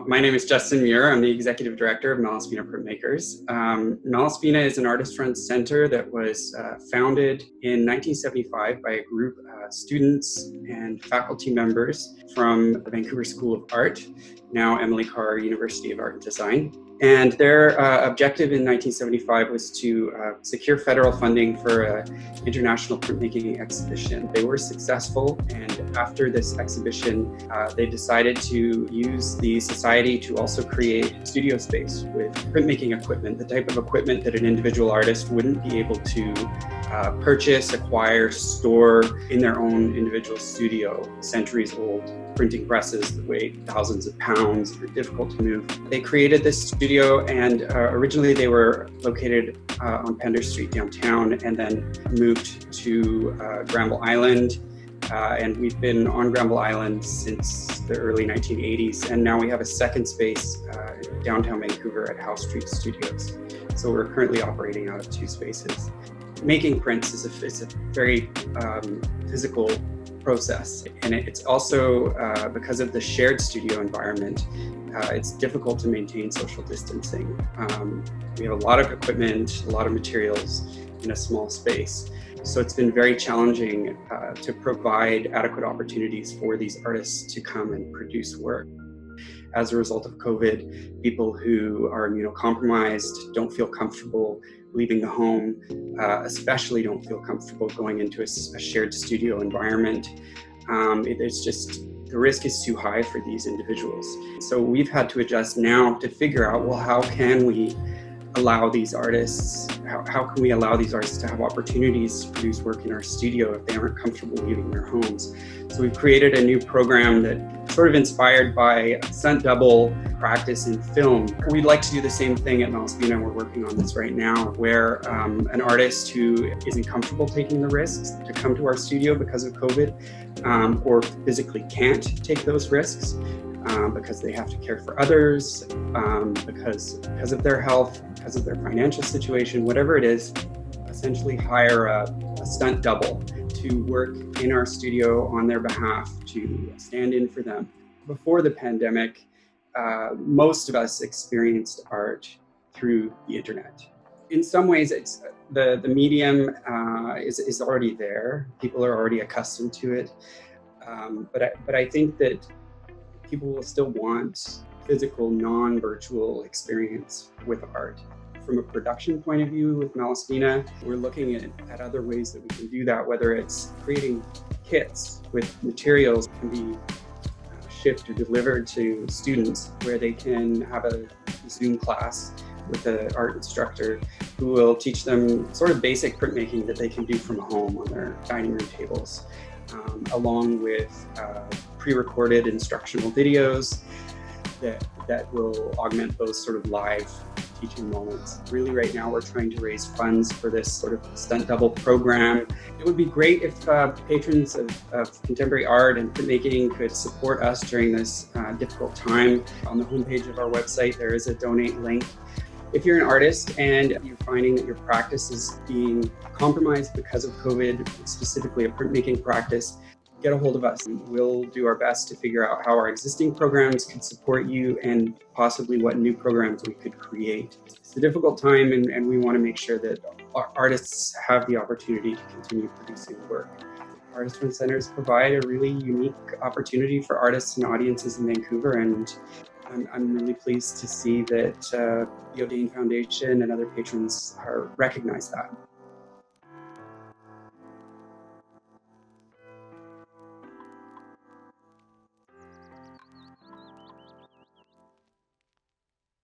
My name is Justin Muir. I'm the Executive Director of Malaspina Printmakers. Malaspina is an artist-run center that was founded in 1975 by a group of students and faculty members from the Vancouver School of Art, now Emily Carr University of Art and Design. And their objective in 1975 was to secure federal funding for an international printmaking exhibition. They were successful, and after this exhibition, they decided to use the society to also create studio space with printmaking equipment, the type of equipment that an individual artist wouldn't be able to purchase, acquire, store in their own individual studio. Centuries old printing presses that weigh thousands of pounds, are difficult to move. They created this studio, and originally they were located on Pender Street downtown, and then moved to Granville Island. And we've been on Granville Island since the early 1980s, and now we have a second space downtown Vancouver at Howe Street Studios. So we're currently operating out of two spaces. Making prints is a very physical process, and it's also because of the shared studio environment, it's difficult to maintain social distancing. We have a lot of equipment, a lot of materials in a small space, so it's been very challenging to provide adequate opportunities for these artists to come and produce work. As a result of COVID, people who are immunocompromised don't feel comfortable leaving the home, especially don't feel comfortable going into a shared studio environment. It's just, the risk is too high for these individuals. So we've had to adjust now to figure out, well, how can we allow these artists, how can we allow these artists to have opportunities to produce work in our studio if they aren't comfortable leaving their homes? So we've created a new program that sort of inspired by stunt double practice in film. We'd like to do the same thing at Malaspina. We're working on this right now, where an artist who isn't comfortable taking the risks to come to our studio because of COVID, or physically can't take those risks, because they have to care for others, because of their health, because of their financial situation, whatever it is, essentially hire a stunt double to work in our studio on their behalf, to stand in for them. Before the pandemic, most of us experienced art through the internet. In some ways, it's the medium is already there. People are already accustomed to it, but I think that people will still want physical, non-virtual experience with art. From a production point of view with Malaspina, we're looking at other ways that we can do that, whether it's creating kits with materials that can be shipped or delivered to students, where they can have a Zoom class with an art instructor who will teach them sort of basic printmaking that they can do from home on their dining room tables, along with pre-recorded instructional videos that will augment those sort of live teaching moments. Really, right now, we're trying to raise funds for this sort of stunt double program. It would be great if patrons of contemporary art and printmaking could support us during this difficult time. On the homepage of our website, there is a donate link. If you're an artist and you're finding that your practice is being compromised because of COVID, specifically a printmaking practice, get a hold of us. We'll do our best to figure out how our existing programs can support you, and possibly what new programs we could create. It's a difficult time, and we want to make sure that our artists have the opportunity to continue producing work. Artist-run centers provide a really unique opportunity for artists and audiences in Vancouver, and I'm really pleased to see that the Audain Foundation and other patrons recognize that.